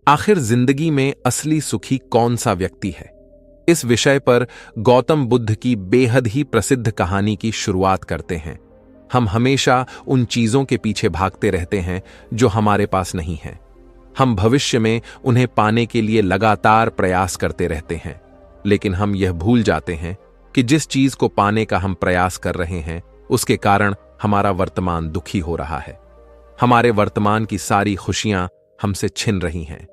आखिर जिंदगी में असली सुखी कौन सा व्यक्ति है? इस विषय पर गौतम बुद्ध की बेहद ही प्रसिद्ध कहानी की शुरुआत करते हैं। हम हमेशा उन चीजों के पीछे भागते रहते हैं जो हमारे पास नहीं हैं। हम भविष्य में उन्हें पाने के लिए लगातार प्रयास करते रहते हैं, लेकिन हम यह भूल जाते हैं कि जिस चीज को पाने का हम प्रयास कर रहे हैं उसके कारण हमारा वर्तमान दुखी हो रहा है। हमारे वर्तमान की सारी खुशियां हमसे छिन रही हैं।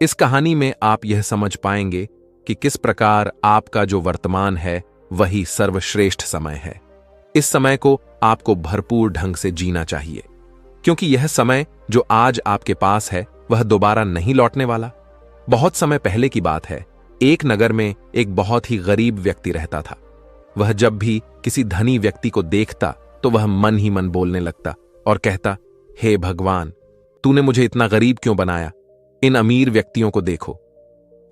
इस कहानी में आप यह समझ पाएंगे कि किस प्रकार आपका जो वर्तमान है वही सर्वश्रेष्ठ समय है। इस समय को आपको भरपूर ढंग से जीना चाहिए, क्योंकि यह समय जो आज आपके पास है वह दोबारा नहीं लौटने वाला। बहुत समय पहले की बात है, एक नगर में एक बहुत ही गरीब व्यक्ति रहता था। वह जब भी किसी धनी व्यक्ति को देखता तो वह मन ही मन बोलने लगता और कहता, हे भगवान, तूने मुझे इतना गरीब क्यों बनाया? इन अमीर व्यक्तियों को देखो,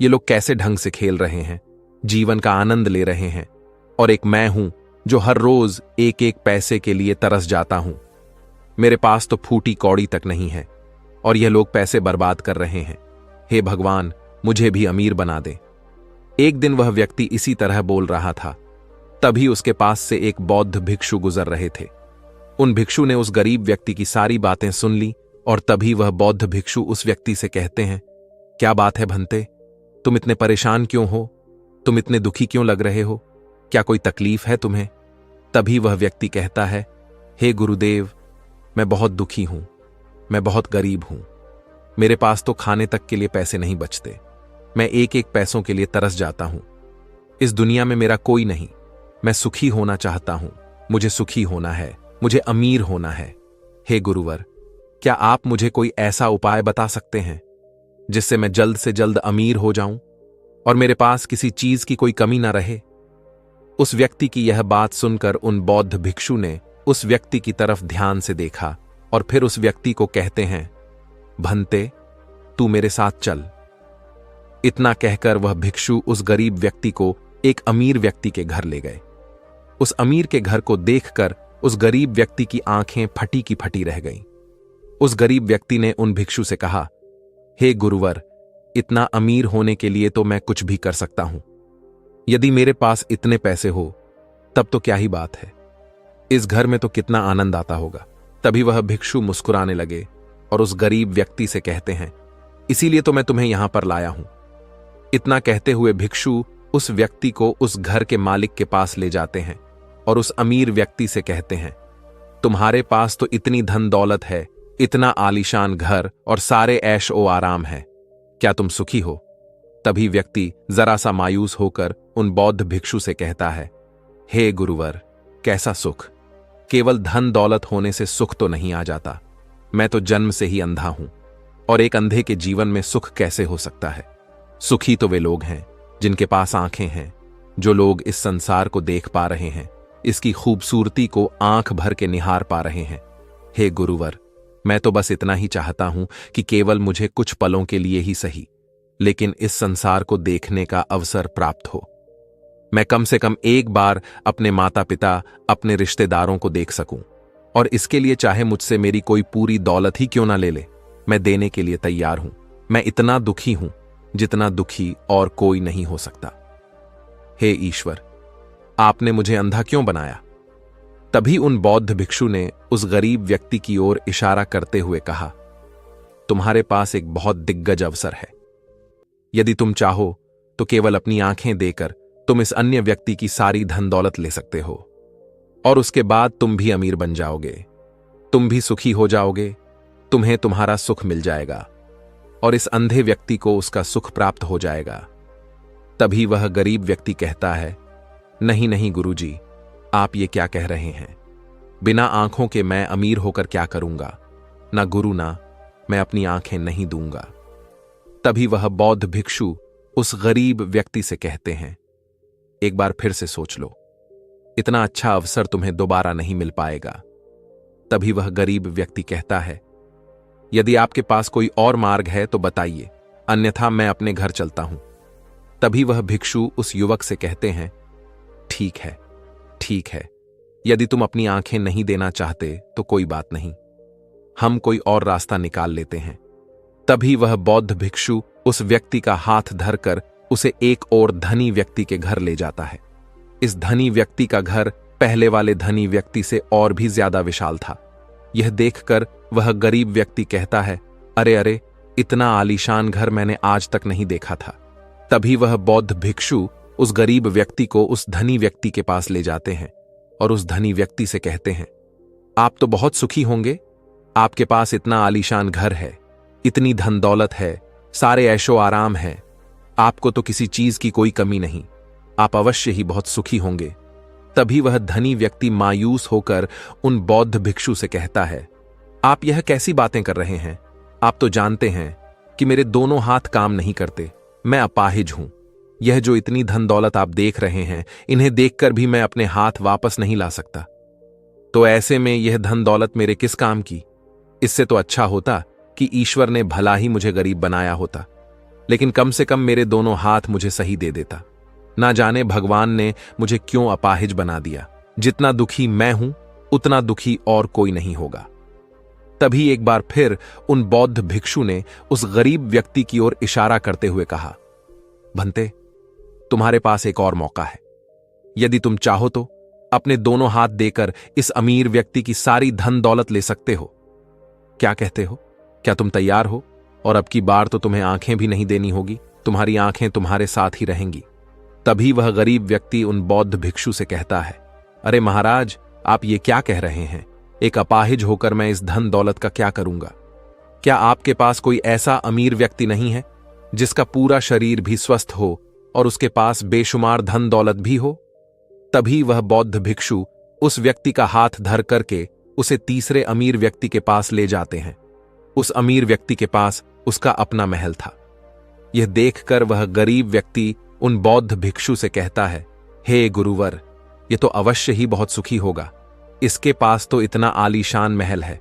ये लोग कैसे ढंग से खेल रहे हैं, जीवन का आनंद ले रहे हैं, और एक मैं हूं जो हर रोज एक एक पैसे के लिए तरस जाता हूं। मेरे पास तो फूटी कौड़ी तक नहीं है और यह लोग पैसे बर्बाद कर रहे हैं। हे भगवान, मुझे भी अमीर बना दे। एक दिन वह व्यक्ति इसी तरह बोल रहा था, तभी उसके पास से एक बौद्ध भिक्षु गुजर रहे थे। उन भिक्षु ने उस गरीब व्यक्ति की सारी बातें सुन ली और तभी वह बौद्ध भिक्षु उस व्यक्ति से कहते हैं, क्या बात है भंते, तुम इतने परेशान क्यों हो? तुम इतने दुखी क्यों लग रहे हो? क्या कोई तकलीफ है तुम्हें? तभी वह व्यक्ति कहता है, हे गुरुदेव, मैं बहुत दुखी हूं, मैं बहुत गरीब हूं। मेरे पास तो खाने तक के लिए पैसे नहीं बचते। मैं एक एक पैसों के लिए तरस जाता हूं। इस दुनिया में मेरा कोई नहीं। मैं सुखी होना चाहता हूं। मुझे सुखी होना है, मुझे अमीर होना है। हे गुरुवर, क्या आप मुझे कोई ऐसा उपाय बता सकते हैं जिससे मैं जल्द से जल्द अमीर हो जाऊं और मेरे पास किसी चीज की कोई कमी ना रहे? उस व्यक्ति की यह बात सुनकर उन बौद्ध भिक्षु ने उस व्यक्ति की तरफ ध्यान से देखा और फिर उस व्यक्ति को कहते हैं, भंते, तू मेरे साथ चल। इतना कहकर वह भिक्षु उस गरीब व्यक्ति को एक अमीर व्यक्ति के घर ले गए। उस अमीर के घर को देखकर उस गरीब व्यक्ति की आंखें फटी की फटी रह गईं। उस गरीब व्यक्ति ने उन भिक्षु से कहा, हे गुरुवर, इतना अमीर होने के लिए तो मैं कुछ भी कर सकता हूं। यदि मेरे पास इतने पैसे हो तब तो क्या ही बात है, इस घर में तो कितना आनंद आता होगा। तभी वह भिक्षु मुस्कुराने लगे और उस गरीब व्यक्ति से कहते हैं, इसीलिए तो मैं तुम्हें यहां पर लाया हूं। इतना कहते हुए भिक्षु उस व्यक्ति को उस घर के मालिक के पास ले जाते हैं और उस अमीर व्यक्ति से कहते हैं, तुम्हारे पास तो इतनी धन दौलत है, इतना आलीशान घर और सारे ऐश ओ आराम है, क्या तुम सुखी हो? तभी व्यक्ति जरा सा मायूस होकर उन बौद्ध भिक्षु से कहता है, हे गुरुवर, कैसा सुख? केवल धन दौलत होने से सुख तो नहीं आ जाता। मैं तो जन्म से ही अंधा हूं और एक अंधे के जीवन में सुख कैसे हो सकता है? सुखी तो वे लोग हैं जिनके पास आंखें हैं, जो लोग इस संसार को देख पा रहे हैं, इसकी खूबसूरती को आंख भर के निहार पा रहे हैं। हे गुरुवर, मैं तो बस इतना ही चाहता हूं कि केवल मुझे कुछ पलों के लिए ही सही, लेकिन इस संसार को देखने का अवसर प्राप्त हो। मैं कम से कम एक बार अपने माता पिता, अपने रिश्तेदारों को देख सकूं, और इसके लिए चाहे मुझसे मेरी कोई पूरी दौलत ही क्यों ना ले ले, मैं देने के लिए तैयार हूं। मैं इतना दुखी हूं जितना दुखी और कोई नहीं हो सकता। हे ईश्वर, आपने मुझे अंधा क्यों बनाया? तभी उन बौद्ध भिक्षु ने उस गरीब व्यक्ति की ओर इशारा करते हुए कहा, तुम्हारे पास एक बहुत दिग्गज अवसर है। यदि तुम चाहो तो केवल अपनी आंखें देकर तुम इस अन्य व्यक्ति की सारी धन दौलत ले सकते हो और उसके बाद तुम भी अमीर बन जाओगे, तुम भी सुखी हो जाओगे, तुम्हें तुम्हारा सुख मिल जाएगा और इस अंधे व्यक्ति को उसका सुख प्राप्त हो जाएगा। तभी वह गरीब व्यक्ति कहता है, नहीं नहीं गुरुजी, आप ये क्या कह रहे हैं? बिना आंखों के मैं अमीर होकर क्या करूंगा? ना गुरु, ना मैं अपनी आंखें नहीं दूंगा। तभी वह बौद्ध भिक्षु उस गरीब व्यक्ति से कहते हैं, एक बार फिर से सोच लो, इतना अच्छा अवसर तुम्हें दोबारा नहीं मिल पाएगा। तभी वह गरीब व्यक्ति कहता है, यदि आपके पास कोई और मार्ग है तो बताइए, अन्यथा मैं अपने घर चलता हूं। तभी वह भिक्षु उस युवक से कहते हैं, ठीक है, ठीक है, यदि तुम अपनी आंखें नहीं देना चाहते तो कोई बात नहीं, हम कोई और रास्ता निकाल लेते हैं। तभी वह बौद्ध भिक्षु उस व्यक्ति का हाथ धरकर उसे एक और धनी व्यक्ति के घर ले जाता है। इस धनी व्यक्ति का घर पहले वाले धनी व्यक्ति से और भी ज्यादा विशाल था। यह देखकर वह गरीब व्यक्ति कहता है, अरे अरे, इतना आलीशान घर मैंने आज तक नहीं देखा था। तभी वह बौद्ध भिक्षु उस गरीब व्यक्ति को उस धनी व्यक्ति के पास ले जाते हैं और उस धनी व्यक्ति से कहते हैं, आप तो बहुत सुखी होंगे, आपके पास इतना आलीशान घर है, इतनी धन दौलत है, सारे ऐशो आराम है, आपको तो किसी चीज की कोई कमी नहीं, आप अवश्य ही बहुत सुखी होंगे। तभी वह धनी व्यक्ति मायूस होकर उन बौद्ध भिक्षु से कहता है, आप यह कैसी बातें कर रहे हैं? आप तो जानते हैं कि मेरे दोनों हाथ काम नहीं करते, मैं अपाहिज हूं। यह जो इतनी धन दौलत आप देख रहे हैं, इन्हें देखकर भी मैं अपने हाथ वापस नहीं ला सकता। तो ऐसे में यह धन दौलत मेरे किस काम की? इससे तो अच्छा होता कि ईश्वर ने भला ही मुझे गरीब बनाया होता, लेकिन कम से कम मेरे दोनों हाथ मुझे सही दे देता। ना जाने भगवान ने मुझे क्यों अपाहिज बना दिया। जितना दुखी मैं हूं, उतना दुखी और कोई नहीं होगा। तभी एक बार फिर उन बौद्ध भिक्षु ने उस गरीब व्यक्ति की ओर इशारा करते हुए कहा, भंते, तुम्हारे पास एक और मौका है। यदि तुम चाहो तो अपने दोनों हाथ देकर इस अमीर व्यक्ति की सारी धन दौलत ले सकते हो। क्या कहते हो? क्या तुम तैयार हो? और अब की बार तो तुम्हें आंखें भी नहीं देनी होगी, तुम्हारी आंखें तुम्हारे साथ ही रहेंगी। तभी वह गरीब व्यक्ति उन बौद्ध भिक्षु से कहता है, अरे महाराज, आप ये क्या कह रहे हैं? एक अपाहिज होकर मैं इस धन दौलत का क्या करूंगा? क्या आपके पास कोई ऐसा अमीर व्यक्ति नहीं है जिसका पूरा शरीर भी स्वस्थ हो और उसके पास बेशुमार धन दौलत भी हो? तभी वह बौद्ध भिक्षु उस व्यक्ति का हाथ धर करके उसे तीसरे अमीर व्यक्ति के पास ले जाते हैं। उस अमीर व्यक्ति के पास उसका अपना महल था। यह देखकर वह गरीब व्यक्ति उन बौद्ध भिक्षु से कहता है, हे गुरुवर, यह तो अवश्य ही बहुत सुखी होगा। इसके पास तो इतना आलीशान महल है,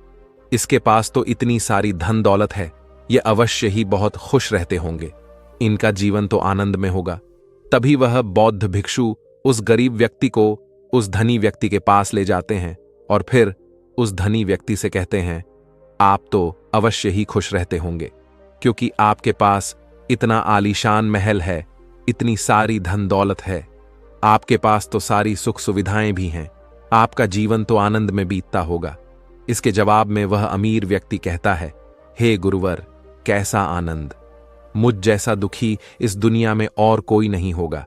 इसके पास तो इतनी सारी धन दौलत है, ये अवश्य ही बहुत खुश रहते होंगे, इनका जीवन तो आनंद में होगा। तभी वह बौद्ध भिक्षु उस गरीब व्यक्ति को उस धनी व्यक्ति के पास ले जाते हैं और फिर उस धनी व्यक्ति से कहते हैं, आप तो अवश्य ही खुश रहते होंगे, क्योंकि आपके पास इतना आलीशान महल है, इतनी सारी धन दौलत है, आपके पास तो सारी सुख सुविधाएं भी हैं, आपका जीवन तो आनंद में बीतता होगा। इसके जवाब में वह अमीर व्यक्ति कहता है, हे गुरुवर, कैसा आनंद! मुझ जैसा दुखी इस दुनिया में और कोई नहीं होगा।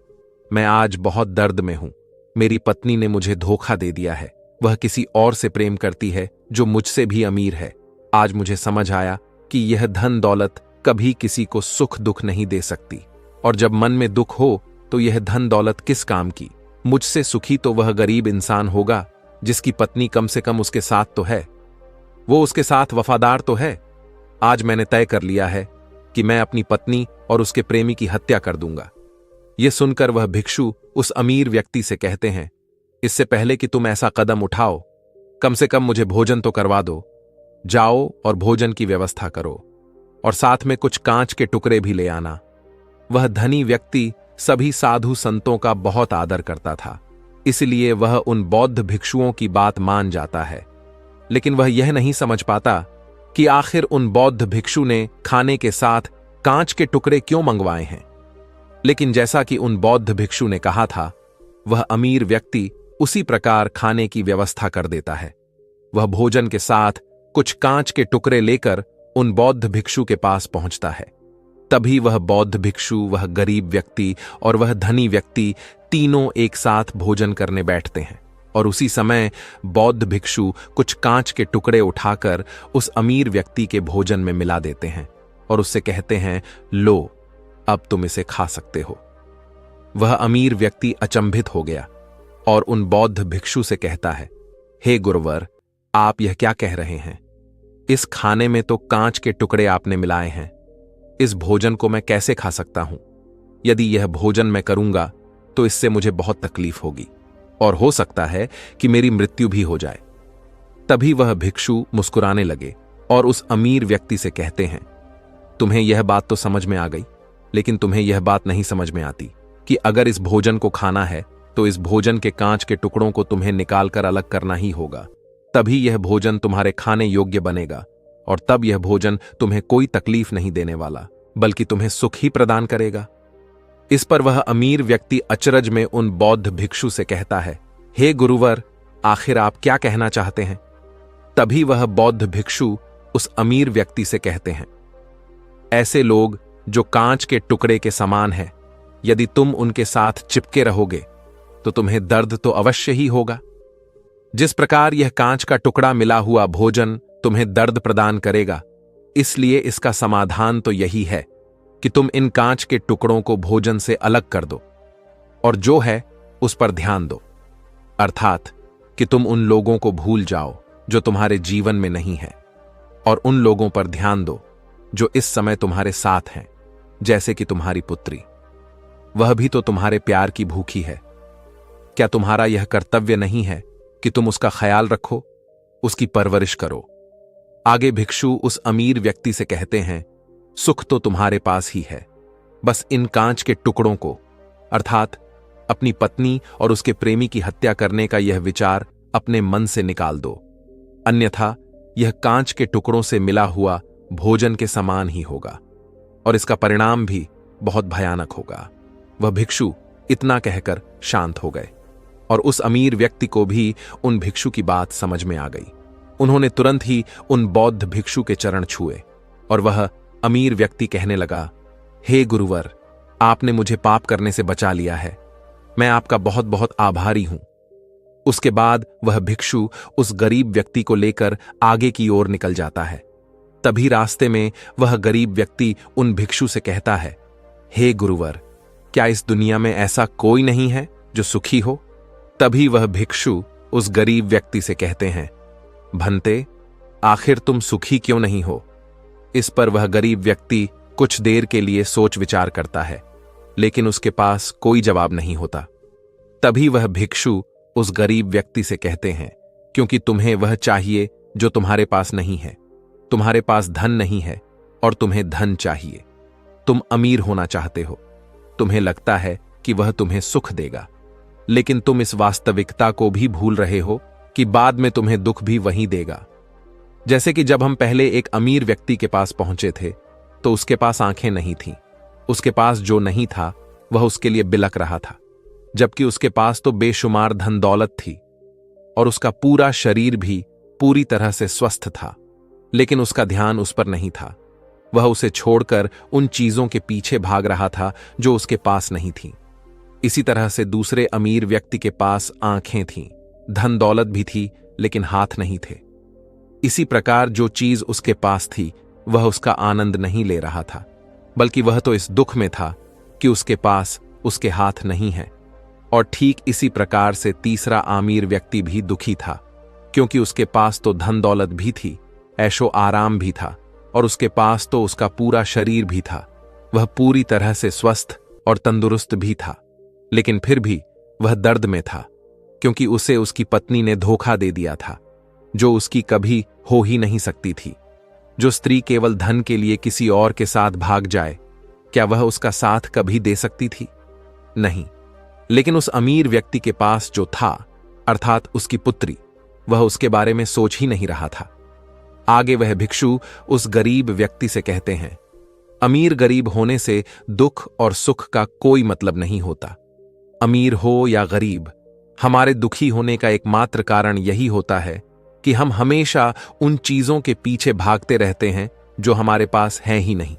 मैं आज बहुत दर्द में हूं। मेरी पत्नी ने मुझे धोखा दे दिया है, वह किसी और से प्रेम करती है जो मुझसे भी अमीर है। आज मुझे समझ आया कि यह धन दौलत कभी किसी को सुख दुख नहीं दे सकती, और जब मन में दुख हो तो यह धन दौलत किस काम की। मुझसे सुखी तो वह गरीब इंसान होगा जिसकी पत्नी कम से कम उसके साथ तो है, वो उसके साथ वफादार तो है। आज मैंने तय कर लिया है कि मैं अपनी पत्नी और उसके प्रेमी की हत्या कर दूंगा। यह सुनकर वह भिक्षु उस अमीर व्यक्ति से कहते हैं, इससे पहले कि तुम ऐसा कदम उठाओ, कम से कम मुझे भोजन तो करवा दो। जाओ और भोजन की व्यवस्था करो, और साथ में कुछ कांच के टुकड़े भी ले आना। वह धनी व्यक्ति सभी साधु संतों का बहुत आदर करता था, इसलिए वह उन बौद्ध भिक्षुओं की बात मान जाता है। लेकिन वह यह नहीं समझ पाता कि आखिर उन बौद्ध भिक्षु ने खाने के साथ कांच के टुकड़े क्यों मंगवाए हैं। लेकिन जैसा कि उन बौद्ध भिक्षु ने कहा था, वह अमीर व्यक्ति उसी प्रकार खाने की व्यवस्था कर देता है। वह भोजन के साथ कुछ कांच के टुकड़े लेकर उन बौद्ध भिक्षु के पास पहुंचता है। तभी वह बौद्ध भिक्षु, वह गरीब व्यक्ति और वह धनी व्यक्ति तीनों एक साथ भोजन करने बैठते हैं, और उसी समय बौद्ध भिक्षु कुछ कांच के टुकड़े उठाकर उस अमीर व्यक्ति के भोजन में मिला देते हैं और उससे कहते हैं, लो, अब तुम इसे खा सकते हो। वह अमीर व्यक्ति अचंभित हो गया और उन बौद्ध भिक्षु से कहता है, हे गुरुवर, आप यह क्या कह रहे हैं? इस खाने में तो कांच के टुकड़े आपने मिलाए हैं, इस भोजन को मैं कैसे खा सकता हूं? यदि यह भोजन मैं करूंगा तो इससे मुझे बहुत तकलीफ होगी और हो सकता है कि मेरी मृत्यु भी हो जाए। तभी वह भिक्षु मुस्कुराने लगे और उस अमीर व्यक्ति से कहते हैं, तुम्हें यह बात तो समझ में आ गई, लेकिन तुम्हें यह बात नहीं समझ में आती कि अगर इस भोजन को खाना है तो इस भोजन के कांच के टुकड़ों को तुम्हें निकालकर अलग करना ही होगा, तभी यह भोजन तुम्हारे खाने योग्य बनेगा और तब यह भोजन तुम्हें कोई तकलीफ नहीं देने वाला, बल्कि तुम्हें सुख ही प्रदान करेगा। इस पर वह अमीर व्यक्ति अचरज में उन बौद्ध भिक्षु से कहता है, हे गुरुवर, आखिर आप क्या कहना चाहते हैं? तभी वह बौद्ध भिक्षु उस अमीर व्यक्ति से कहते हैं, ऐसे लोग जो कांच के टुकड़े के समान है, यदि तुम उनके साथ चिपके रहोगे तो तुम्हें दर्द तो अवश्य ही होगा। जिस प्रकार यह कांच का टुकड़ा मिला हुआ भोजन तुम्हें दर्द प्रदान करेगा, इसलिए इसका समाधान तो यही है कि तुम इन कांच के टुकड़ों को भोजन से अलग कर दो और जो है उस पर ध्यान दो, अर्थात कि तुम उन लोगों को भूल जाओ जो तुम्हारे जीवन में नहीं है और उन लोगों पर ध्यान दो जो इस समय तुम्हारे साथ हैं, जैसे कि तुम्हारी पुत्री। वह भी तो तुम्हारे प्यार की भूखी है। क्या तुम्हारा यह कर्तव्य नहीं है कि तुम उसका ख्याल रखो, उसकी परवरिश करो? आगे भिक्षु उस अमीर व्यक्ति से कहते हैं, सुख तो तुम्हारे पास ही है, बस इन कांच के टुकड़ों को, अर्थात अपनी पत्नी और उसके प्रेमी की हत्या करने का यह विचार अपने मन से निकाल दो, अन्यथा यह कांच के टुकड़ों से मिला हुआ भोजन के समान ही होगा और इसका परिणाम भी बहुत भयानक होगा। वह भिक्षु इतना कहकर शांत हो गए और उस अमीर व्यक्ति को भी उन भिक्षु की बात समझ में आ गई। उन्होंने तुरंत ही उन बौद्ध भिक्षु के चरण छुए और वह अमीर व्यक्ति कहने लगा, हे गुरुवर, आपने मुझे पाप करने से बचा लिया है, मैं आपका बहुत बहुत आभारी हूं। उसके बाद वह भिक्षु उस गरीब व्यक्ति को लेकर आगे की ओर निकल जाता है। तभी रास्ते में वह गरीब व्यक्ति उन भिक्षु से कहता है, हे गुरुवर, क्या इस दुनिया में ऐसा कोई नहीं है जो सुखी हो? तभी वह भिक्षु उस गरीब व्यक्ति से कहते हैं, भंते, आखिर तुम सुखी क्यों नहीं हो? इस पर वह गरीब व्यक्ति कुछ देर के लिए सोच विचार करता है, लेकिन उसके पास कोई जवाब नहीं होता। तभी वह भिक्षु उस गरीब व्यक्ति से कहते हैं, क्योंकि तुम्हें वह चाहिए जो तुम्हारे पास नहीं है। तुम्हारे पास धन नहीं है और तुम्हें धन चाहिए। तुम अमीर होना चाहते हो। तुम्हें लगता है कि वह तुम्हें सुख देगा, लेकिन तुम इस वास्तविकता को भी भूल रहे हो कि बाद में तुम्हें दुख भी वही देगा। जैसे कि जब हम पहले एक अमीर व्यक्ति के पास पहुंचे थे तो उसके पास आंखें नहीं थीं। उसके पास जो नहीं था वह उसके लिए बिलक रहा था, जबकि उसके पास तो बेशुमार धन दौलत थी और उसका पूरा शरीर भी पूरी तरह से स्वस्थ था, लेकिन उसका ध्यान उस पर नहीं था। वह उसे छोड़कर उन चीजों के पीछे भाग रहा था जो उसके पास नहीं थीं। इसी तरह से दूसरे अमीर व्यक्ति के पास आंखें थीं, धन दौलत भी थी, लेकिन हाथ नहीं थे। इसी प्रकार जो चीज उसके पास थी वह उसका आनंद नहीं ले रहा था, बल्कि वह तो इस दुख में था कि उसके पास उसके हाथ नहीं है। और ठीक इसी प्रकार से तीसरा अमीर व्यक्ति भी दुखी था, क्योंकि उसके पास तो धन दौलत भी थी, ऐशो आराम भी था और उसके पास तो उसका पूरा शरीर भी था। वह पूरी तरह से स्वस्थ और तंदुरुस्त भी था, लेकिन फिर भी वह दर्द में था, क्योंकि उसे उसकी पत्नी ने धोखा दे दिया था, जो उसकी कभी हो ही नहीं सकती थी। जो स्त्री केवल धन के लिए किसी और के साथ भाग जाए, क्या वह उसका साथ कभी दे सकती थी? नहीं। लेकिन उस अमीर व्यक्ति के पास जो था, अर्थात उसकी पुत्री, वह उसके बारे में सोच ही नहीं रहा था। आगे वह भिक्षु उस गरीब व्यक्ति से कहते हैं, अमीर गरीब होने से दुख और सुख का कोई मतलब नहीं होता। अमीर हो या गरीब, हमारे दुखी होने का एकमात्र कारण यही होता है कि हम हमेशा उन चीजों के पीछे भागते रहते हैं जो हमारे पास है ही नहीं,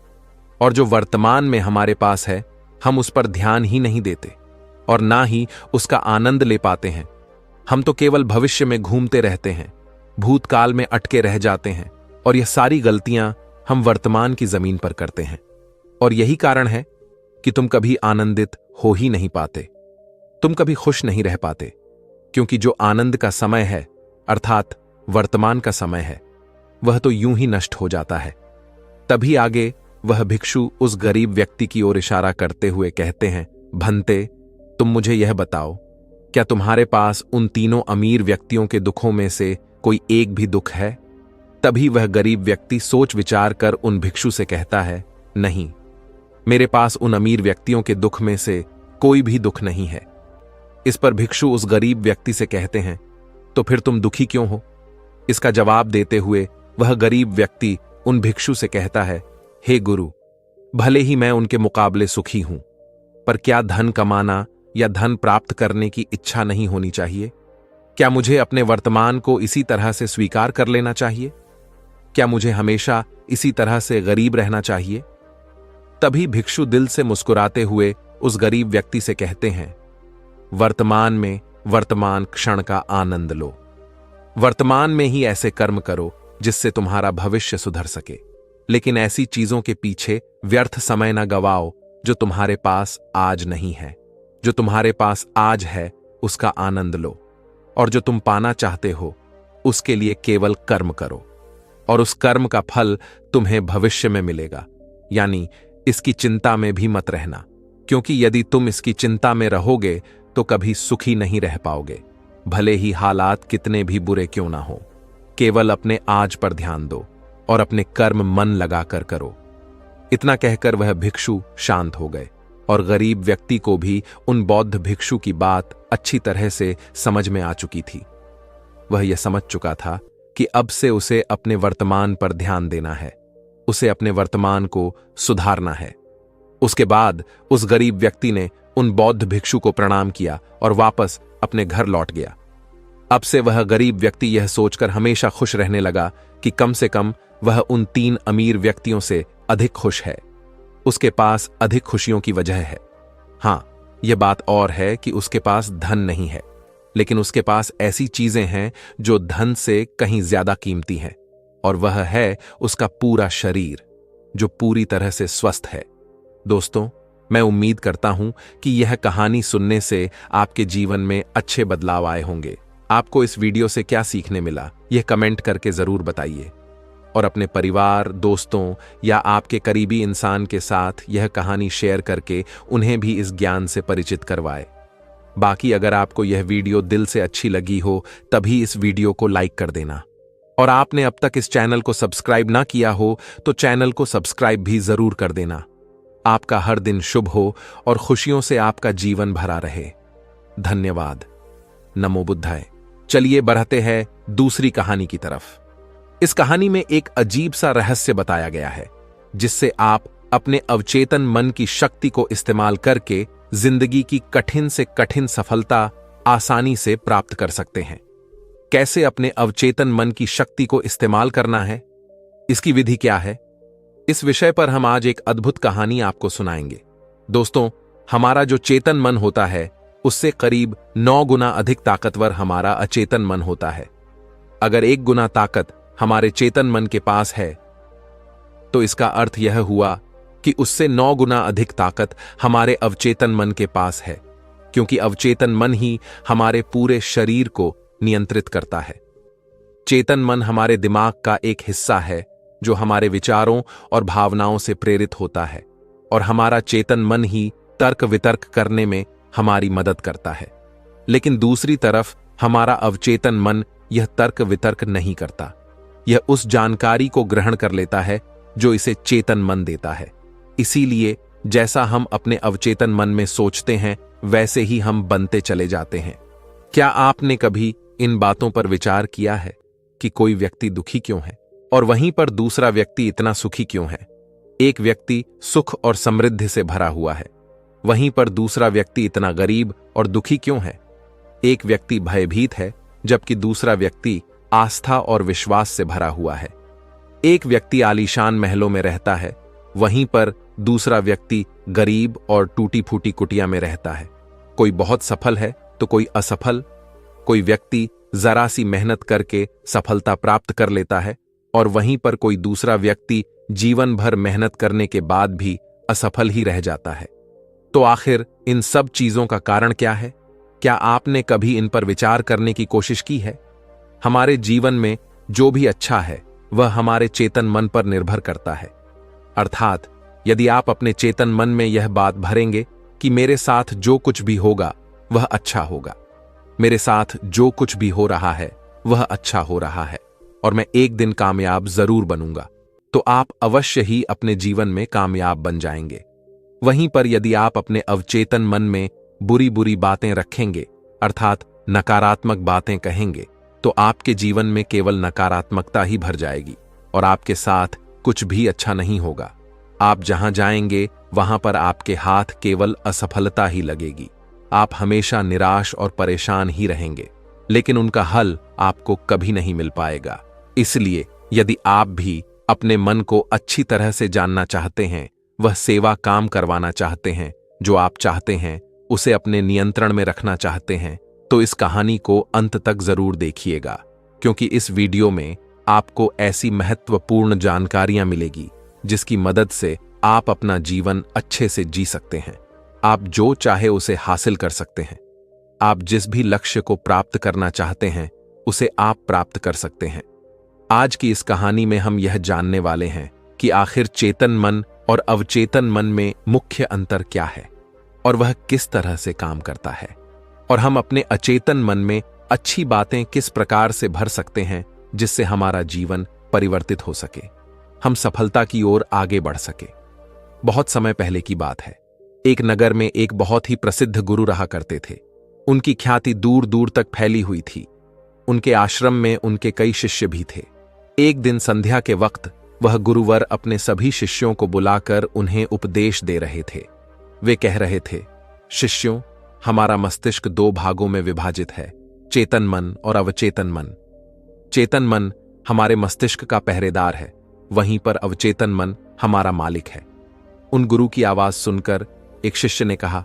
और जो वर्तमान में हमारे पास है हम उस पर ध्यान ही नहीं देते और ना ही उसका आनंद ले पाते हैं। हम तो केवल भविष्य में घूमते रहते हैं, भूतकाल में अटके रह जाते हैं, और यह सारी गलतियां हम वर्तमान की जमीन पर करते हैं। और यही कारण है कि तुम कभी आनंदित हो ही नहीं पाते, तुम कभी खुश नहीं रह पाते, क्योंकि जो आनंद का समय है, अर्थात वर्तमान का समय है, वह तो यूं ही नष्ट हो जाता है। तभी आगे वह भिक्षु उस गरीब व्यक्ति की ओर इशारा करते हुए कहते हैं, भंते, तुम मुझे यह बताओ, क्या तुम्हारे पास उन तीनों अमीर व्यक्तियों के दुखों में से कोई एक भी दुख है? तभी वह गरीब व्यक्ति सोच विचार कर उन भिक्षु से कहता है, नहीं, मेरे पास उन अमीर व्यक्तियों के दुख में से कोई भी दुख नहीं है। इस पर भिक्षु उस गरीब व्यक्ति से कहते हैं, तो फिर तुम दुखी क्यों हो? इसका जवाब देते हुए वह गरीब व्यक्ति उन भिक्षु से कहता है, हे गुरु, भले ही मैं उनके मुकाबले सुखी हूं, पर क्या धन कमाना या धन प्राप्त करने की इच्छा नहीं होनी चाहिए? क्या मुझे अपने वर्तमान को इसी तरह से स्वीकार कर लेना चाहिए? क्या मुझे हमेशा इसी तरह से गरीब रहना चाहिए? तभी भिक्षु दिल से मुस्कुराते हुए उस गरीब व्यक्ति से कहते हैं, वर्तमान में वर्तमान क्षण का आनंद लो। वर्तमान में ही ऐसे कर्म करो जिससे तुम्हारा भविष्य सुधर सके, लेकिन ऐसी चीजों के पीछे व्यर्थ समय न गवाओ जो तुम्हारे पास आज नहीं है। जो तुम्हारे पास आज है उसका आनंद लो, और जो तुम पाना चाहते हो उसके लिए केवल कर्म करो, और उस कर्म का फल तुम्हें भविष्य में मिलेगा। यानी इसकी चिंता में भी मत रहना, क्योंकि यदि तुम इसकी चिंता में रहोगे तो कभी सुखी नहीं रह पाओगे, भले ही हालात कितने भी बुरे क्यों ना हो। केवल अपने आज पर ध्यान दो और अपने कर्म मन लगाकर करो। इतना कहकर वह भिक्षु शांत हो गए, और गरीब व्यक्ति को भी उन बौद्ध भिक्षु की बात अच्छी तरह से समझ में आ चुकी थी। वह यह समझ चुका था कि अब से उसे अपने वर्तमान पर ध्यान देना है, उसे अपने वर्तमान को सुधारना है। उसके बाद उस गरीब व्यक्ति ने उन बौद्ध भिक्षु को प्रणाम किया और वापस अपने घर लौट गया। अब से वह गरीब व्यक्ति यह सोचकर हमेशा खुश रहने लगा कि कम से कम वह उन 3 अमीर व्यक्तियों से अधिक खुश है। उसके पास अधिक खुशियों की वजह है। हां, यह बात और है कि उसके पास धन नहीं है, लेकिन उसके पास ऐसी चीजें हैं जो धन से कहीं ज्यादा कीमती हैं, और वह है उसका पूरा शरीर जो पूरी तरह से स्वस्थ है। दोस्तों, मैं उम्मीद करता हूं कि यह कहानी सुनने से आपके जीवन में अच्छे बदलाव आए होंगे। आपको इस वीडियो से क्या सीखने मिला, यह कमेंट करके जरूर बताइए, और अपने परिवार, दोस्तों या आपके करीबी इंसान के साथ यह कहानी शेयर करके उन्हें भी इस ज्ञान से परिचित करवाए। बाकी अगर आपको यह वीडियो दिल से अच्छी लगी हो तभी इस वीडियो को लाइक कर देना, और आपने अब तक इस चैनल को सब्सक्राइब ना किया हो तो चैनल को सब्सक्राइब भी जरूर कर देना। आपका हर दिन शुभ हो और खुशियों से आपका जीवन भरा रहे। धन्यवाद। नमो बुद्धाय। चलिए बढ़ते हैं दूसरी कहानी की तरफ। इस कहानी में एक अजीब सा रहस्य बताया गया है, जिससे आप अपने अवचेतन मन की शक्ति को इस्तेमाल करके जिंदगी की कठिन से कठिन सफलता आसानी से प्राप्त कर सकते हैं। कैसे अपने अवचेतन मन की शक्ति को इस्तेमाल करना है, इसकी विधि क्या है, इस विषय पर हम आज एक अद्भुत कहानी आपको सुनाएंगे। दोस्तों, हमारा जो चेतन मन होता है उससे करीब 9 गुना अधिक ताकतवर हमारा अचेतन मन होता है। अगर 1 गुना ताकत हमारे चेतन मन के पास है तो इसका अर्थ यह हुआ कि उससे 9 गुना अधिक ताकत हमारे अवचेतन मन के पास है, क्योंकि अवचेतन मन ही हमारे पूरे शरीर को नियंत्रित करता है। चेतन मन हमारे दिमाग का एक हिस्सा है जो हमारे विचारों और भावनाओं से प्रेरित होता है, और हमारा चेतन मन ही तर्क वितर्क करने में हमारी मदद करता है। लेकिन दूसरी तरफ हमारा अवचेतन मन यह तर्क वितर्क नहीं करता। यह उस जानकारी को ग्रहण कर लेता है जो इसे चेतन मन देता है। इसीलिए जैसा हम अपने अवचेतन मन में सोचते हैं वैसे ही हम बनते चले जाते हैं। क्या आपने कभी इन बातों पर विचार किया है कि कोई व्यक्ति दुखी क्यों है और वहीं पर दूसरा व्यक्ति इतना सुखी क्यों है? एक व्यक्ति सुख और समृद्धि से भरा हुआ है, वहीं पर दूसरा व्यक्ति इतना गरीब और दुखी क्यों है? एक व्यक्ति भयभीत है जबकि दूसरा व्यक्ति आस्था और विश्वास से भरा हुआ है। एक व्यक्ति आलीशान महलों में रहता है, वहीं पर दूसरा व्यक्ति गरीब और टूटी फूटी कुटिया में रहता है। कोई बहुत सफल है तो कोई असफल। कोई व्यक्ति जरा सी मेहनत करके सफलता प्राप्त कर लेता है, और वहीं पर कोई दूसरा व्यक्ति जीवन भर मेहनत करने के बाद भी असफल ही रह जाता है। तो आखिर इन सब चीजों का कारण क्या है? क्या आपने कभी इन पर विचार करने की कोशिश की है? हमारे जीवन में जो भी अच्छा है वह हमारे चेतन मन पर निर्भर करता है। अर्थात यदि आप अपने चेतन मन में यह बात भरेंगे कि मेरे साथ जो कुछ भी होगा वह अच्छा होगा, मेरे साथ जो कुछ भी हो रहा है वह अच्छा हो रहा है, और मैं एक दिन कामयाब जरूर बनूंगा, तो आप अवश्य ही अपने जीवन में कामयाब बन जाएंगे। वहीं पर यदि आप अपने अवचेतन मन में बुरी बुरी बातें रखेंगे, अर्थात नकारात्मक बातें कहेंगे, तो आपके जीवन में केवल नकारात्मकता ही भर जाएगी। और आपके साथ कुछ भी अच्छा नहीं होगा। आप जहां जाएंगे वहां पर आपके हाथ केवल असफलता ही लगेगी। आप हमेशा निराश और परेशान ही रहेंगे, लेकिन उनका हल आपको कभी नहीं मिल पाएगा। इसलिए यदि आप भी अपने मन को अच्छी तरह से जानना चाहते हैं, वह सेवा काम करवाना चाहते हैं जो आप चाहते हैं, उसे अपने नियंत्रण में रखना चाहते हैं, तो इस कहानी को अंत तक जरूर देखिएगा, क्योंकि इस वीडियो में आपको ऐसी महत्वपूर्ण जानकारियां मिलेगी जिसकी मदद से आप अपना जीवन अच्छे से जी सकते हैं। आप जो चाहे उसे हासिल कर सकते हैं। आप जिस भी लक्ष्य को प्राप्त करना चाहते हैं उसे आप प्राप्त कर सकते हैं। आज की इस कहानी में हम यह जानने वाले हैं कि आखिर चेतन मन और अवचेतन मन में मुख्य अंतर क्या है और वह किस तरह से काम करता है, और हम अपने अचेतन मन में अच्छी बातें किस प्रकार से भर सकते हैं जिससे हमारा जीवन परिवर्तित हो सके, हम सफलता की ओर आगे बढ़ सके। बहुत समय पहले की बात है। एक नगर में एक बहुत ही प्रसिद्ध गुरु रहा करते थे। उनकी ख्याति दूर दूर तक फैली हुई थी। उनके आश्रम में उनके कई शिष्य भी थे। एक दिन संध्या के वक्त वह गुरुवर अपने सभी शिष्यों को बुलाकर उन्हें उपदेश दे रहे थे। वे कह रहे थे, शिष्यों, हमारा मस्तिष्क दो भागों में विभाजित है, चेतन मन और अवचेतन मन। चेतन मन हमारे मस्तिष्क का पहरेदार है, वहीं पर अवचेतन मन हमारा मालिक है। उन गुरु की आवाज सुनकर एक शिष्य ने कहा,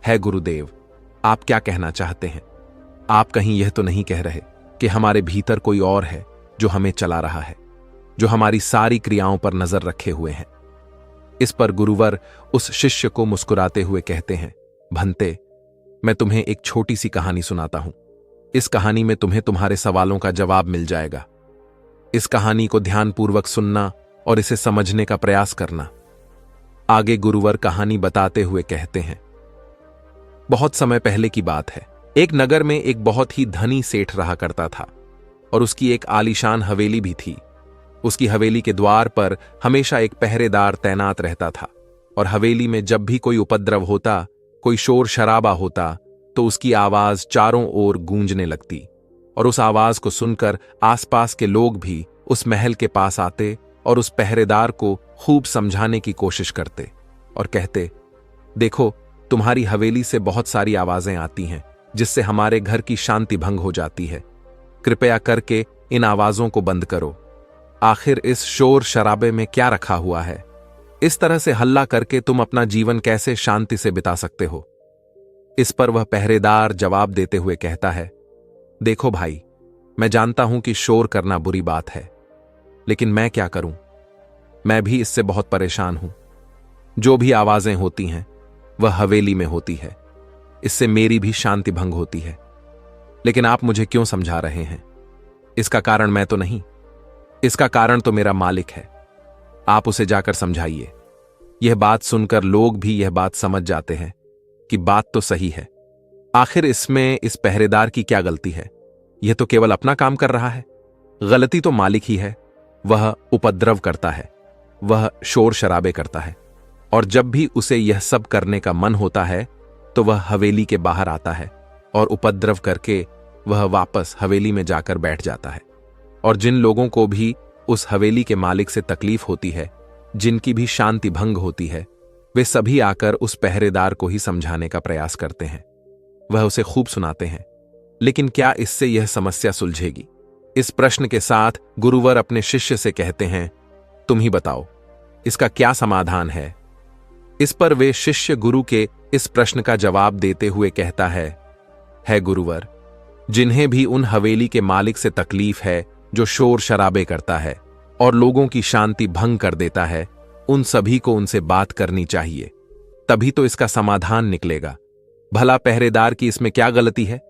है गुरुदेव, आप क्या कहना चाहते हैं? आप कहीं यह तो नहीं कह रहे कि हमारे भीतर कोई और है जो हमें चला रहा है, जो हमारी सारी क्रियाओं पर नजर रखे हुए हैं? इस पर गुरुवर उस शिष्य को मुस्कुराते हुए कहते हैं, भंते, मैं तुम्हें एक छोटी सी कहानी सुनाता हूं। इस कहानी में तुम्हें तुम्हारे सवालों का जवाब मिल जाएगा। इस कहानी को ध्यानपूर्वक सुनना और इसे समझने का प्रयास करना। आगे गुरुवर कहानी बताते हुए कहते हैं, बहुत समय पहले की बात है। एक नगर में एक बहुत ही धनी सेठ रहा करता था और उसकी एक आलीशान हवेली भी थी। उसकी हवेली के द्वार पर हमेशा एक पहरेदार तैनात रहता था और हवेली में जब भी कोई उपद्रव होता, कोई शोर शराबा होता, तो उसकी आवाज चारों ओर गूंजने लगती और उस आवाज को सुनकर आसपास के लोग भी उस महल के पास आते और उस पहरेदार को खूब समझाने की कोशिश करते और कहते, देखो, तुम्हारी हवेली से बहुत सारी आवाजें आती हैं जिससे हमारे घर की शांति भंग हो जाती है। कृपया करके इन आवाजों को बंद करो। आखिर इस शोर शराबे में क्या रखा हुआ है? इस तरह से हल्ला करके तुम अपना जीवन कैसे शांति से बिता सकते हो? इस पर वह पहरेदार जवाब देते हुए कहता है, देखो भाई, मैं जानता हूं कि शोर करना बुरी बात है, लेकिन मैं क्या करूं? मैं भी इससे बहुत परेशान हूं। जो भी आवाजें होती हैं वह हवेली में होती है, इससे मेरी भी शांति भंग होती है। लेकिन आप मुझे क्यों समझा रहे हैं? इसका कारण मैं तो नहीं, इसका कारण तो मेरा मालिक है। आप उसे जाकर समझाइए। यह बात सुनकर लोग भी यह बात समझ जाते हैं कि बात तो सही है। आखिर इसमें इस पहरेदार की क्या गलती है? यह तो केवल अपना काम कर रहा है। गलती तो मालिक ही है। वह उपद्रव करता है, वह शोर शराबे करता है, और जब भी उसे यह सब करने का मन होता है तो वह हवेली के बाहर आता है और उपद्रव करके वह वापस हवेली में जाकर बैठ जाता है। और जिन लोगों को भी उस हवेली के मालिक से तकलीफ होती है, जिनकी भी शांति भंग होती है, वे सभी आकर उस पहरेदार को ही समझाने का प्रयास करते हैं। वह उसे खूब सुनाते हैं, लेकिन क्या इससे यह समस्या सुलझेगी? इस प्रश्न के साथ गुरुवर अपने शिष्य से कहते हैं, तुम ही बताओ, इसका क्या समाधान है? इस पर वे शिष्य गुरु के इस प्रश्न का जवाब देते हुए कहता है गुरुवर, जिन्हें भी उन हवेली के मालिक से तकलीफ है जो शोर शराबे करता है और लोगों की शांति भंग कर देता है, उन सभी को उनसे बात करनी चाहिए, तभी तो इसका समाधान निकलेगा। भला पहरेदार की इसमें क्या गलती है?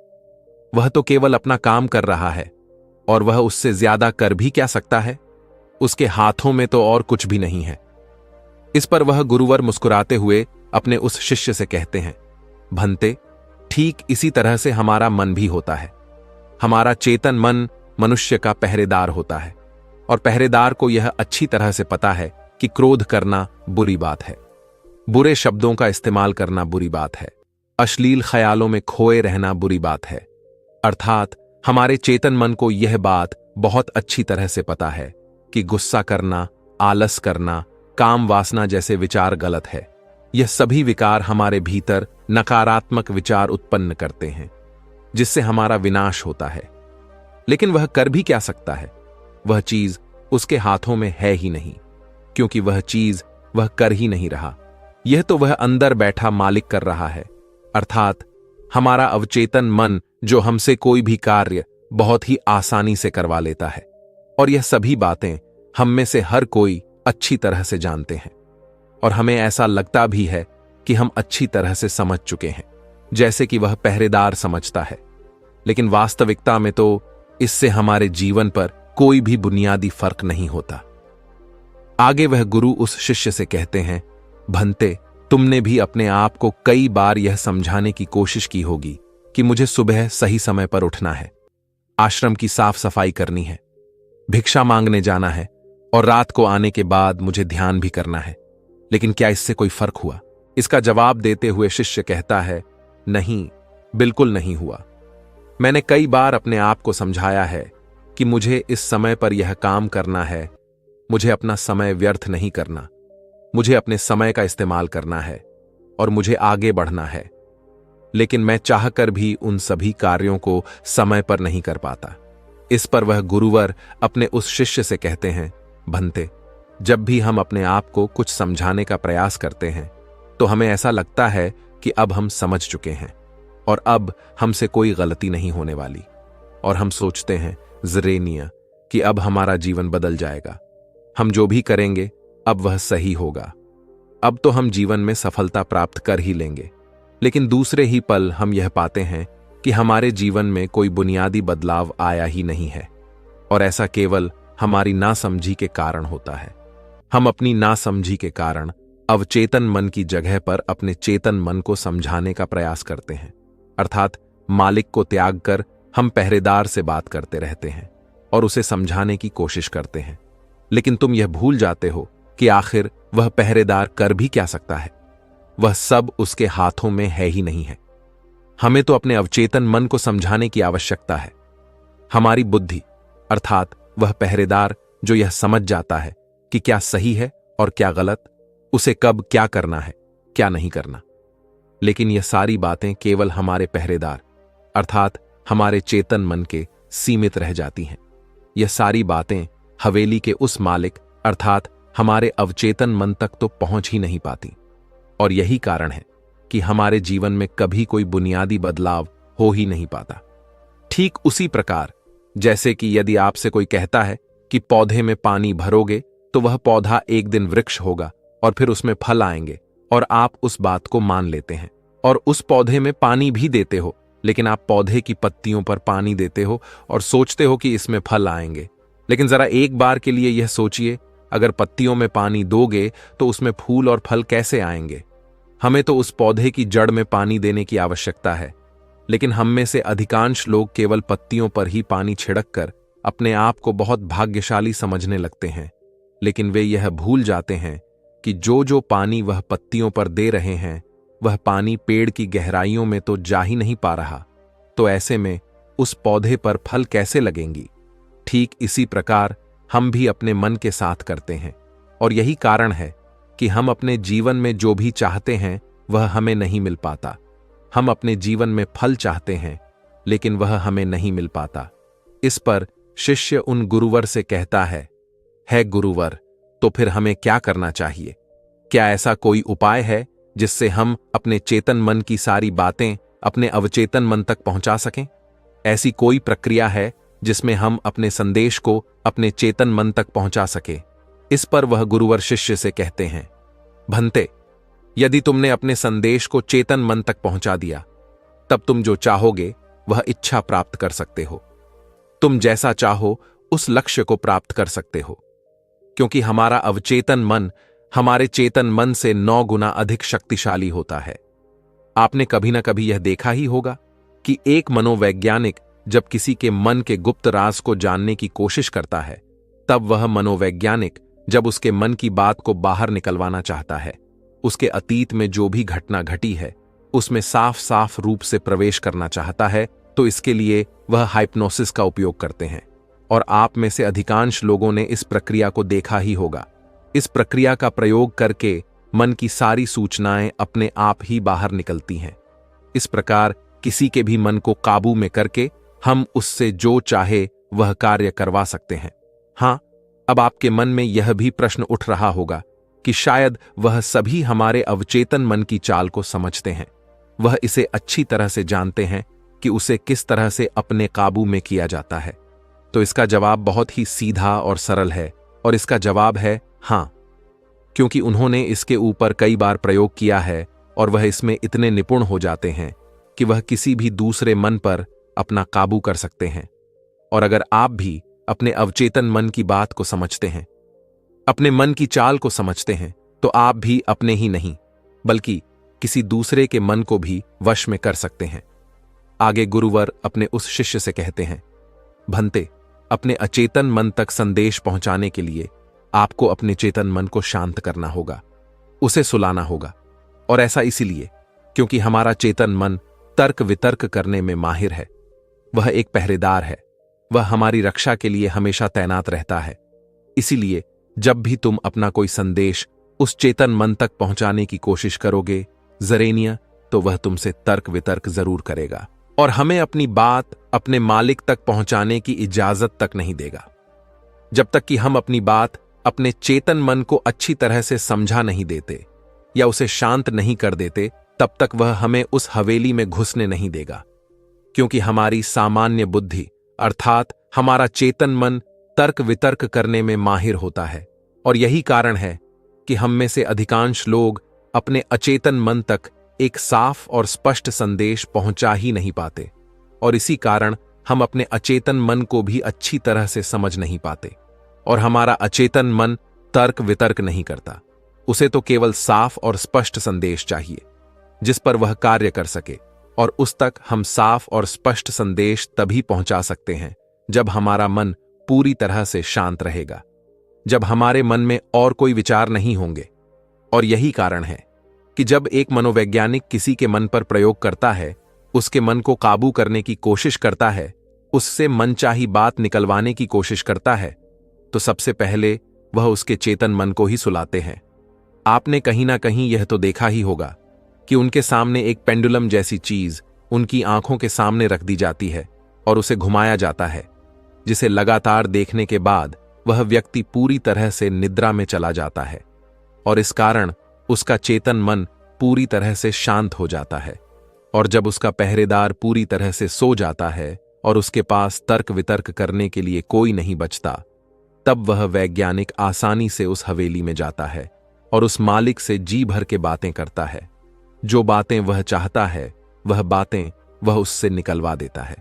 वह तो केवल अपना काम कर रहा है और वह उससे ज्यादा कर भी क्या सकता है? उसके हाथों में तो और कुछ भी नहीं है। इस पर वह गुरुवर मुस्कुराते हुए अपने उस शिष्य से कहते हैं, भंते, ठीक इसी तरह से हमारा मन भी होता है। हमारा चेतन मन मनुष्य का पहरेदार होता है और पहरेदार को यह अच्छी तरह से पता है कि क्रोध करना बुरी बात है, बुरे शब्दों का इस्तेमाल करना बुरी बात है, अश्लील ख्यालों में खोए रहना बुरी बात है। अर्थात हमारे चेतन मन को यह बात बहुत अच्छी तरह से पता है कि गुस्सा करना, आलस करना, काम वासना जैसे विचार गलत है। यह सभी विकार हमारे भीतर नकारात्मक विचार उत्पन्न करते हैं, जिससे हमारा विनाश होता है। लेकिन वह कर भी क्या सकता है? वह चीज उसके हाथों में है ही नहीं, क्योंकि वह चीज वह कर ही नहीं रहा। यह तो वह अंदर बैठा मालिक कर रहा है, अर्थात हमारा अवचेतन मन, जो हमसे कोई भी कार्य बहुत ही आसानी से करवा लेता है। और यह सभी बातें हम में से हर कोई अच्छी तरह से जानते हैं, और हमें ऐसा लगता भी है कि हम अच्छी तरह से समझ चुके हैं, जैसे कि वह पहरेदार समझता है। लेकिन वास्तविकता में तो इससे हमारे जीवन पर कोई भी बुनियादी फर्क नहीं होता। आगे वह गुरु उस शिष्य से कहते हैं, भंते, तुमने भी अपने आप को कई बार यह समझाने की कोशिश की होगी कि मुझे सुबह सही समय पर उठना है, आश्रम की साफ सफाई करनी है, भिक्षा मांगने जाना है, और रात को आने के बाद मुझे ध्यान भी करना है। लेकिन क्या इससे कोई फर्क हुआ? इसका जवाब देते हुए शिष्य कहता है, नहीं, बिल्कुल नहीं हुआ। मैंने कई बार अपने आप को समझाया है कि मुझे इस समय पर यह काम करना है, मुझे अपना समय व्यर्थ नहीं करना, मुझे अपने समय का इस्तेमाल करना है और मुझे आगे बढ़ना है। लेकिन मैं चाहकर भी उन सभी कार्यों को समय पर नहीं कर पाता। इस पर वह गुरुवर अपने उस शिष्य से कहते हैं, भंते, जब भी हम अपने आप को कुछ समझाने का प्रयास करते हैं तो हमें ऐसा लगता है कि अब हम समझ चुके हैं और अब हमसे कोई गलती नहीं होने वाली, और हम सोचते हैं ज़रेनिया कि अब हमारा जीवन बदल जाएगा, हम जो भी करेंगे अब वह सही होगा, अब तो हम जीवन में सफलता प्राप्त कर ही लेंगे। लेकिन दूसरे ही पल हम यह पाते हैं कि हमारे जीवन में कोई बुनियादी बदलाव आया ही नहीं है, और ऐसा केवल हमारी नासमझी के कारण होता है। हम अपनी नासमझी के कारण अवचेतन मन की जगह पर अपने चेतन मन को समझाने का प्रयास करते हैं, अर्थात मालिक को त्याग कर हम पहरेदार से बात करते रहते हैं और उसे समझाने की कोशिश करते हैं। लेकिन तुम यह भूल जाते हो कि आखिर वह पहरेदार कर भी क्या सकता है? वह सब उसके हाथों में है ही नहीं है। हमें तो अपने अवचेतन मन को समझाने की आवश्यकता है। हमारी बुद्धि, अर्थात वह पहरेदार जो यह समझ जाता है कि क्या सही है और क्या गलत, उसे कब क्या करना है, क्या नहीं करना। लेकिन यह सारी बातें केवल हमारे पहरेदार, अर्थात हमारे चेतन मन के सीमित रह जाती हैं। यह सारी बातें हवेली के उस मालिक, अर्थात हमारे अवचेतन मन तक तो पहुंच ही नहीं पाती, और यही कारण है कि हमारे जीवन में कभी कोई बुनियादी बदलाव हो ही नहीं पाता। ठीक उसी प्रकार जैसे कि यदि आपसे कोई कहता है कि पौधे में पानी भरोगे तो वह पौधा एक दिन वृक्ष होगा और फिर उसमें फल आएंगे, और आप उस बात को मान लेते हैं और उस पौधे में पानी भी देते हो, लेकिन आप पौधे की पत्तियों पर पानी देते हो और सोचते हो कि इसमें फल आएंगे। लेकिन जरा एक बार के लिए यह सोचिए, अगर पत्तियों में पानी दोगे तो उसमें फूल और फल कैसे आएंगे? हमें तो उस पौधे की जड़ में पानी देने की आवश्यकता है, लेकिन हम में से अधिकांश लोग केवल पत्तियों पर ही पानी छिड़क कर अपने आप को बहुत भाग्यशाली समझने लगते हैं। लेकिन वे यह भूल जाते हैं कि जो जो पानी वह पत्तियों पर दे रहे हैं, वह पानी पेड़ की गहराइयों में तो जा ही नहीं पा रहा, तो ऐसे में उस पौधे पर फल कैसे लगेंगी? ठीक इसी प्रकार हम भी अपने मन के साथ करते हैं, और यही कारण है कि हम अपने जीवन में जो भी चाहते हैं वह हमें नहीं मिल पाता। हम अपने जीवन में फल चाहते हैं, लेकिन वह हमें नहीं मिल पाता। इस पर शिष्य उन गुरुवर से कहता है गुरुवर, तो फिर हमें क्या करना चाहिए? क्या ऐसा कोई उपाय है जिससे हम अपने चेतन मन की सारी बातें अपने अवचेतन मन तक पहुंचा सकें? ऐसी कोई प्रक्रिया है जिसमें हम अपने संदेश को अपने चेतन मन तक पहुंचा सके? इस पर वह गुरुवर शिष्य से कहते हैं, भंते, यदि तुमने अपने संदेश को चेतन मन तक पहुंचा दिया, तब तुम जो चाहोगे वह इच्छा प्राप्त कर सकते हो। तुम जैसा चाहो उस लक्ष्य को प्राप्त कर सकते हो, क्योंकि हमारा अवचेतन मन हमारे चेतन मन से 9 गुना अधिक शक्तिशाली होता है। आपने कभी ना कभी यह देखा ही होगा कि एक मनोवैज्ञानिक जब किसी के मन के गुप्त राज को जानने की कोशिश करता है, तब वह मनोवैज्ञानिक जब उसके मन की बात को बाहर निकलवाना चाहता है, उसके अतीत में जो भी घटना घटी है उसमें साफ साफ रूप से प्रवेश करना चाहता है, तो इसके लिए वह हाइप्नोसिस का उपयोग करते हैं। और आप में से अधिकांश लोगों ने इस प्रक्रिया को देखा ही होगा। इस प्रक्रिया का प्रयोग करके मन की सारी सूचनाएं अपने आप ही बाहर निकलती हैं। इस प्रकार किसी के भी मन को काबू में करके हम उससे जो चाहे वह कार्य करवा सकते हैं। हाँ, अब आपके मन में यह भी प्रश्न उठ रहा होगा कि शायद वह सभी हमारे अवचेतन मन की चाल को समझते हैं, वह इसे अच्छी तरह से जानते हैं कि उसे किस तरह से अपने काबू में किया जाता है। तो इसका जवाब बहुत ही सीधा और सरल है, और इसका जवाब है हाँ, क्योंकि उन्होंने इसके ऊपर कई बार प्रयोग किया है और वह इसमें इतने निपुण हो जाते हैं कि वह किसी भी दूसरे मन पर अपना काबू कर सकते हैं। और अगर आप भी अपने अवचेतन मन की बात को समझते हैं, अपने मन की चाल को समझते हैं, तो आप भी अपने ही नहीं बल्कि किसी दूसरे के मन को भी वश में कर सकते हैं। आगे गुरुवर अपने उस शिष्य से कहते हैं, भंते, अपने अचेतन मन तक संदेश पहुंचाने के लिए आपको अपने चेतन मन को शांत करना होगा, उसे सुलाना होगा। और ऐसा इसीलिए क्योंकि हमारा चेतन मन तर्क वितर्क करने में माहिर है। वह एक पहरेदार है, वह हमारी रक्षा के लिए हमेशा तैनात रहता है। इसीलिए जब भी तुम अपना कोई संदेश उस चेतन मन तक पहुंचाने की कोशिश करोगे जरेनिया, तो वह तुमसे तर्क वितर्क जरूर करेगा और हमें अपनी बात अपने मालिक तक पहुंचाने की इजाजत तक नहीं देगा। जब तक कि हम अपनी बात अपने चेतन मन को अच्छी तरह से समझा नहीं देते या उसे शांत नहीं कर देते, तब तक वह हमें उस हवेली में घुसने नहीं देगा। क्योंकि हमारी सामान्य बुद्धि अर्थात हमारा चेतन मन तर्क वितर्क करने में माहिर होता है, और यही कारण है कि हम में से अधिकांश लोग अपने अचेतन मन तक एक साफ और स्पष्ट संदेश पहुंचा ही नहीं पाते, और इसी कारण हम अपने अचेतन मन को भी अच्छी तरह से समझ नहीं पाते। और हमारा अचेतन मन तर्क वितर्क नहीं करता, उसे तो केवल साफ और स्पष्ट संदेश चाहिए जिस पर वह कार्य कर सके। और उस तक हम साफ और स्पष्ट संदेश तभी पहुंचा सकते हैं जब हमारा मन पूरी तरह से शांत रहेगा, जब हमारे मन में और कोई विचार नहीं होंगे। और यही कारण है कि जब एक मनोवैज्ञानिक किसी के मन पर प्रयोग करता है, उसके मन को काबू करने की कोशिश करता है, उससे मनचाही बात निकलवाने की कोशिश करता है, तो सबसे पहले वह उसके चेतन मन को ही सुलाते हैं। आपने कहीं ना कहीं यह तो देखा ही होगा कि उनके सामने एक पेंडुलम जैसी चीज उनकी आंखों के सामने रख दी जाती है और उसे घुमाया जाता है, जिसे लगातार देखने के बाद वह व्यक्ति पूरी तरह से निद्रा में चला जाता है, और इस कारण उसका चेतन मन पूरी तरह से शांत हो जाता है। और जब उसका पहरेदार पूरी तरह से सो जाता है और उसके पास तर्क वितर्क करने के लिए कोई नहीं बचता, तब वह वैज्ञानिक आसानी से उस हवेली में जाता है और उस मालिक से जी भर के बातें करता है। जो बातें वह चाहता है वह बातें वह उससे निकलवा देता है।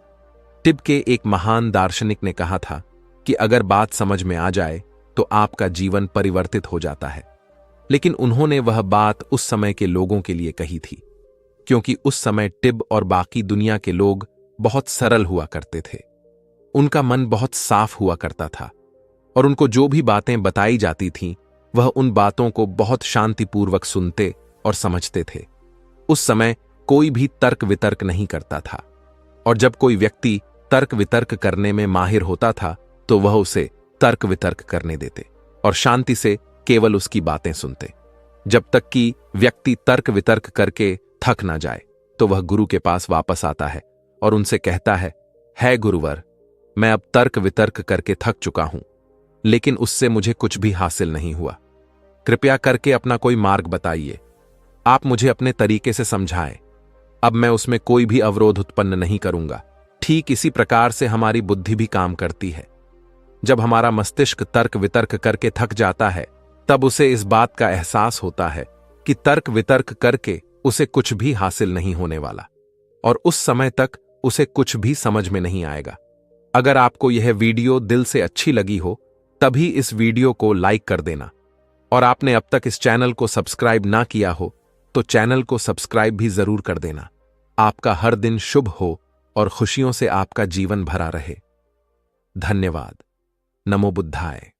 टिब के एक महान दार्शनिक ने कहा था कि अगर बात समझ में आ जाए तो आपका जीवन परिवर्तित हो जाता है। लेकिन उन्होंने वह बात उस समय के लोगों के लिए कही थी, क्योंकि उस समय टिब और बाकी दुनिया के लोग बहुत सरल हुआ करते थे। उनका मन बहुत साफ हुआ करता था और उनको जो भी बातें बताई जाती थीं, वह उन बातों को बहुत शांतिपूर्वक सुनते और समझते थे। उस समय कोई भी तर्क वितर्क नहीं करता था, और जब कोई व्यक्ति तर्क वितर्क करने में माहिर होता था तो वह उसे तर्क वितर्क करने देते और शांति से केवल उसकी बातें सुनते, जब तक कि व्यक्ति तर्क वितर्क करके थक ना जाए। तो वह गुरु के पास वापस आता है और उनसे कहता है गुरुवर, मैं अब तर्क वितर्क करके थक चुका हूं, लेकिन उससे मुझे कुछ भी हासिल नहीं हुआ। कृपया करके अपना कोई मार्ग बताइए, आप मुझे अपने तरीके से समझाएं। अब मैं उसमें कोई भी अवरोध उत्पन्न नहीं करूंगा। ठीक इसी प्रकार से हमारी बुद्धि भी काम करती है। जब हमारा मस्तिष्क तर्क वितर्क करके थक जाता है, तब उसे इस बात का एहसास होता है कि तर्क वितर्क करके उसे कुछ भी हासिल नहीं होने वाला, और उस समय तक उसे कुछ भी समझ में नहीं आएगा। अगर आपको यह वीडियो दिल से अच्छी लगी हो, तभी इस वीडियो को लाइक कर देना, और आपने अब तक इस चैनल को सब्सक्राइब ना किया हो तो चैनल को सब्सक्राइब भी जरूर कर देना। आपका हर दिन शुभ हो और खुशियों से आपका जीवन भरा रहे। धन्यवाद। नमो बुद्धाय।